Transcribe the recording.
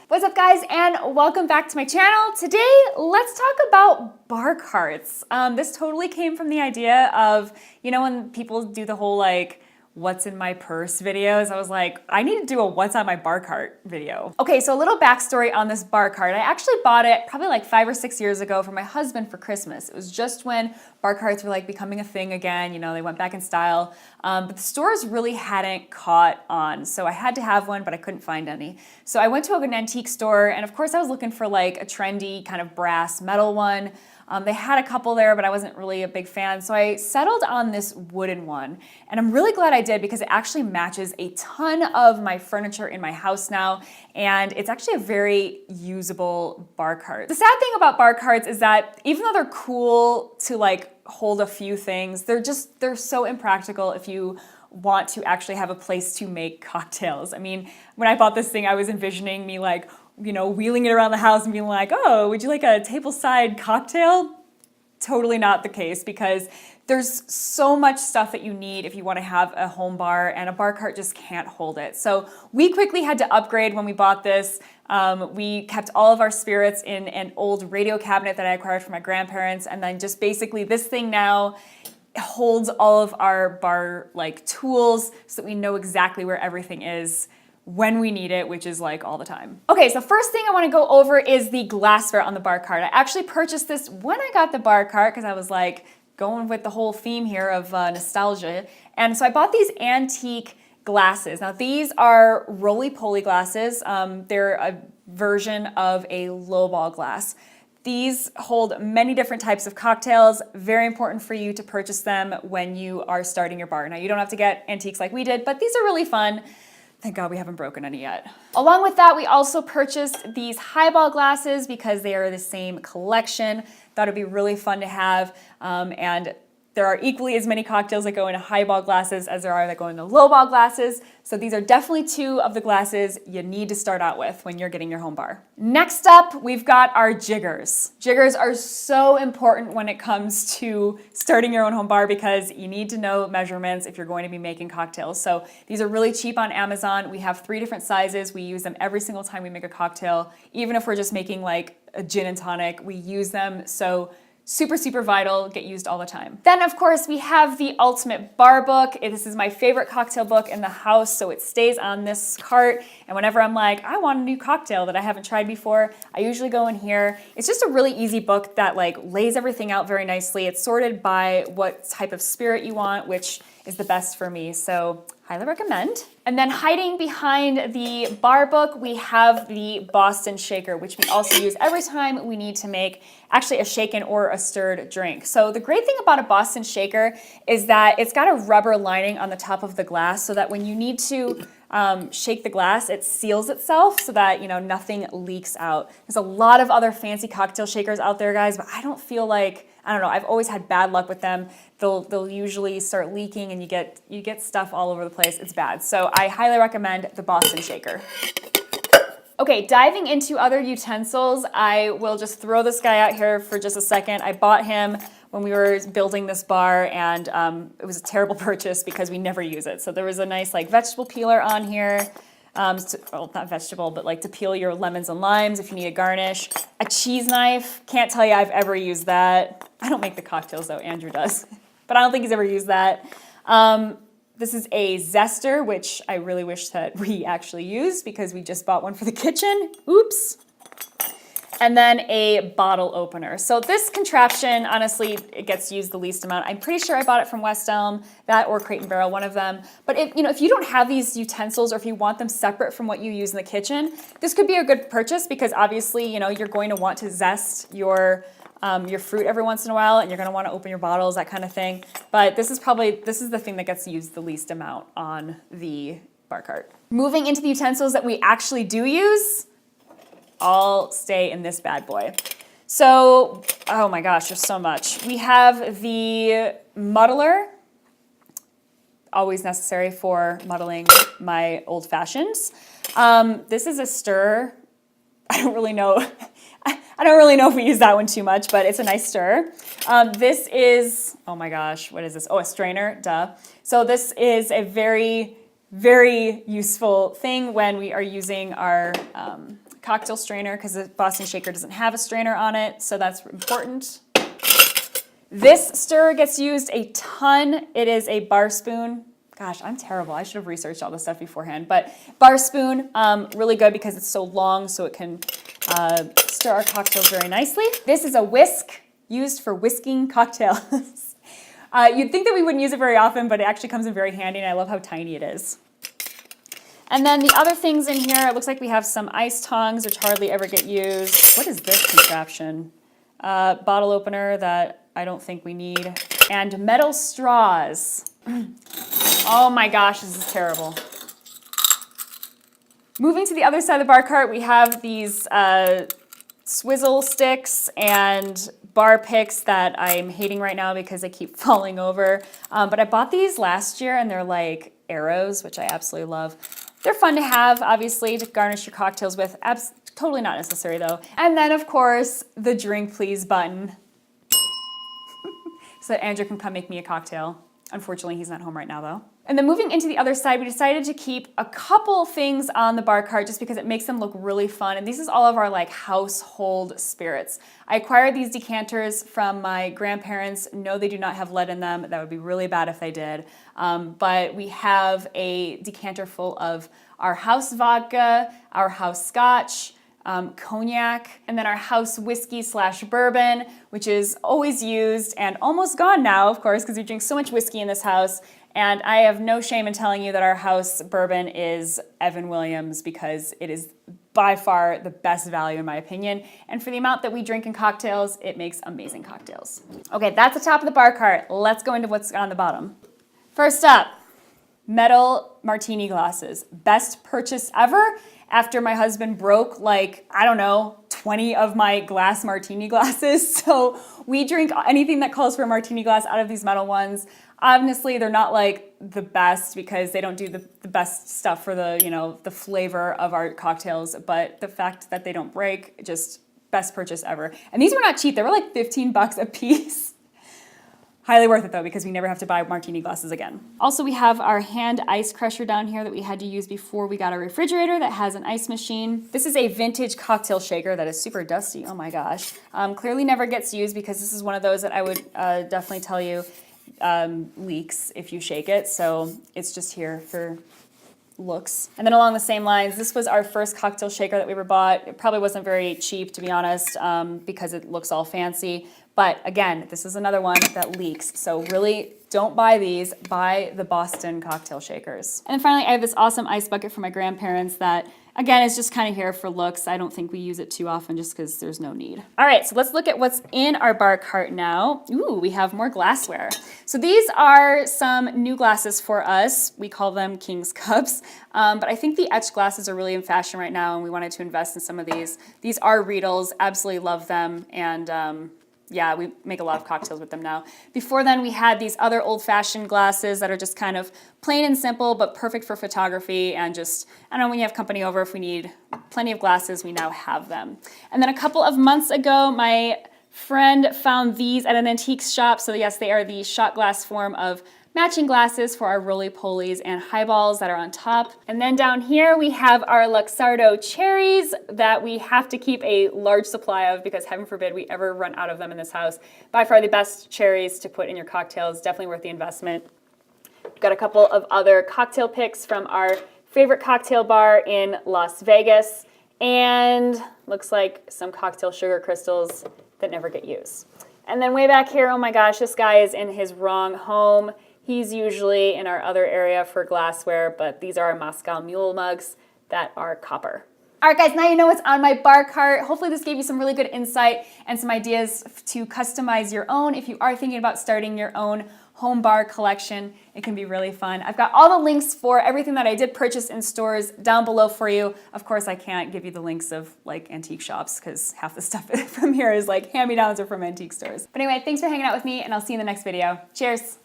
What's up guys, and welcome back to my channel. Today, let's talk about bar carts. This totally came from the idea of, when people do the whole like, what's in my purse videos, I was like, I need to do a what's on my bar cart video. Okay, so a little backstory on this bar cart. I actually bought it probably like 5 or 6 years ago for my husband for Christmas. It was just when bar carts were like becoming a thing again, they went back in style. But the stores really hadn't caught on. So I had to have one, but I couldn't find any. So I went to an antique store, and of course I was looking for like a trendy kind of brass metal one. They had a couple there, but I wasn't really a big fan. So I settled on this wooden one. And I'm really glad I did because it actually matches a ton of my furniture in my house now. And it's actually a very usable bar cart. The sad thing about bar carts is that even though they're cool to like hold a few things, they're so impractical if you want to actually have a place to make cocktails. I mean, when I bought this thing, I was envisioning me like, wheeling it around the house and being like, oh, would you like a tableside cocktail? Totally not the case, because there's so much stuff that you need if you want to have a home bar, and a bar cart just can't hold it. So we quickly had to upgrade when we bought this. We kept all of our spirits in an old radio cabinet that I acquired from my grandparents, and then just basically this thing now holds all of our bar like tools so that we know exactly where everything is when we need it, which is like all the time. Okay, so first thing I want to go over is the glassware on the bar cart. I actually purchased this when I got the bar cart because I was like going with the whole theme here of nostalgia. And so I bought these antique glasses. Now these are roly-poly glasses. They're a version of a lowball glass. These hold many different types of cocktails. Very important for you to purchase them when you are starting your bar. Now you don't have to get antiques like we did, but these are really fun. Thank God we haven't broken any yet. Along with that, we also purchased these Highball glasses because they are the same collection. Thought it'd be really fun to have, and there are equally as many cocktails that go into Highball glasses as there are that go into lowball glasses. So these are definitely two of the glasses you need to start out with when you're getting your home bar. Next up, we've got our jiggers. Jiggers are so important when it comes to starting your own home bar because you need to know measurements if you're going to be making cocktails. So these are really cheap on Amazon. We have 3 different sizes. We use them every single time we make a cocktail. Even if we're just making like a gin and tonic, we use them. So super, super vital, get used all the time. Then of course we have the ultimate bar book. This is my favorite cocktail book in the house, so it stays on this cart. And whenever I'm like, I want a new cocktail that I haven't tried before, I usually go in here. It's just a really easy book that like lays everything out very nicely. It's sorted by what type of spirit you want, which is the best for me, so highly recommend. And then hiding behind the bar book, we have the Boston shaker, which we also use every time we need to make actually a shaken or a stirred drink. So the great thing about a Boston shaker is that it's got a rubber lining on the top of the glass so that when you need to shake the glass, it seals itself so that nothing leaks out. There's a lot of other fancy cocktail shakers out there, guys, but I don't feel like, I don't know, I've always had bad luck with them. They'll usually start leaking and you get stuff all over the place. It's bad. So I highly recommend the Boston shaker. Okay, diving into other utensils, I will just throw this guy out here for just a second. I bought him when we were building this bar, and it was a terrible purchase because we never use it. So there was a nice like vegetable peeler on here. Well, not vegetable, but like to peel your lemons and limes if you need a garnish. A cheese knife, can't tell you I've ever used that. I don't make the cocktails though, Andrew does. But I don't think he's ever used that. This is a Zester, which I really wish that we actually used because we just bought one for the kitchen. Oops. And then a bottle opener. So this contraption, honestly, it gets used the least amount. I'm pretty sure I bought it from West Elm, that or Crate and Barrel, one of them. But if you don't have these utensils or if you want them separate from what you use in the kitchen, this could be a good purchase because obviously, you're going to want to zest your fruit every once in a while, and you're going to want to open your bottles, that kind of thing. But this is the thing that gets used the least amount on the bar cart. Moving into the utensils that we actually do use, all stay in this bad boy. So, oh my gosh, there's so much. We have the muddler, always necessary for muddling my old fashions. This is a stir. I don't really know. I don't really know if we use that one too much, but it's a nice stir. This is, oh my gosh, what is this? Oh, a strainer, duh. So this is a very very useful thing when we are using our cocktail strainer, because the Boston shaker doesn't have a strainer on it, so that's important. This stir gets used a ton. It is a bar spoon. Gosh, I'm terrible. I should have researched all this stuff beforehand. But bar spoon, really good because it's so long, so it can stir our cocktails very nicely. This is a whisk used for whisking cocktails. You'd think that we wouldn't use it very often, but it actually comes in very handy, and I love how tiny it is. And then the other things in here, it looks like we have some ice tongs, which hardly ever get used. What is this contraption? Bottle opener that I don't think we need. And metal straws. Oh my gosh, this is terrible. Moving to the other side of the bar cart, we have these swizzle sticks and bar picks that I'm hating right now because they keep falling over. But I bought these last year, and they're like arrows, which I absolutely love. They're fun to have, obviously, to garnish your cocktails with. Totally not necessary, though. And then, of course, the drink please button. So that Andrew can come make me a cocktail. Unfortunately, he's not home right now, though. And then moving into the other side, we decided to keep a couple things on the bar cart just because it makes them look really fun. And this is all of our like household spirits. I acquired these decanters from my grandparents. No, they do not have lead in them. That would be really bad if they did. But we have a decanter full of our house vodka, our house scotch, cognac, and then our house whiskey / bourbon, which is always used and almost gone now, of course, because we drink so much whiskey in this house. And I have no shame in telling you that our house bourbon is Evan Williams because it is by far the best value in my opinion. And for the amount that we drink in cocktails, it makes amazing cocktails. Okay, that's the top of the bar cart. Let's go into what's on the bottom. First up, metal martini glasses. Best purchase ever after my husband broke like, I don't know, 20 of my glass martini glasses. So we drink anything that calls for a martini glass out of these metal ones. Honestly, they're not like the best because they don't do the best stuff for the, you know, the flavor of our cocktails, but the fact that they don't break, just best purchase ever. And these were not cheap. They were like 15 bucks a piece. Highly worth it though, because we never have to buy martini glasses again. Also, we have our hand ice crusher down here that we had to use before we got our refrigerator that has an ice machine. This is a vintage cocktail shaker that is super dusty. Oh my gosh. Clearly never gets used because this is one of those that I would definitely tell you leaks if you shake it, so it's just here for looks. And then along the same lines, this was our first cocktail shaker that we ever bought. It probably wasn't very cheap, to be honest, because it looks all fancy. But again, this is another one that leaks. So really don't buy these, buy the Boston cocktail shakers. And then finally, I have this awesome ice bucket from my grandparents that, again, is just kind of here for looks. I don't think we use it too often just because there's no need. All right, so let's look at what's in our bar cart now. Ooh, we have more glassware. So these are some new glasses for us. We call them King's Cups. But I think the etched glasses are really in fashion right now, and we wanted to invest in some of these. These are Riedels, absolutely love them, and yeah, we make a lot of cocktails with them now. Before then, we had these other old-fashioned glasses that are just kind of plain and simple, but perfect for photography and just, I don't know, when you have company over, if we need plenty of glasses, we now have them. And then a couple of months ago, my friend found these at an antique shop. So yes, they are the shot glass form of matching glasses for our roly-polies and highballs that are on top. And then down here we have our Luxardo cherries that we have to keep a large supply of because heaven forbid we ever run out of them in this house. By far the best cherries to put in your cocktails, definitely worth the investment. We've got a couple of other cocktail picks from our favorite cocktail bar in Las Vegas, and looks like some cocktail sugar crystals that never get used. And then way back here, oh my gosh, this guy is in his wrong home. He's usually in our other area for glassware, but these are our Moscow Mule mugs that are copper. All right, guys, now you know what's on my bar cart. Hopefully this gave you some really good insight and some ideas to customize your own. If you are thinking about starting your own home bar collection, it can be really fun. I've got all the links for everything that I did purchase in stores down below for you. Of course, I can't give you the links of like antique shops because half the stuff from here is like hand-me-downs or from antique stores. But anyway, thanks for hanging out with me, and I'll see you in the next video. Cheers.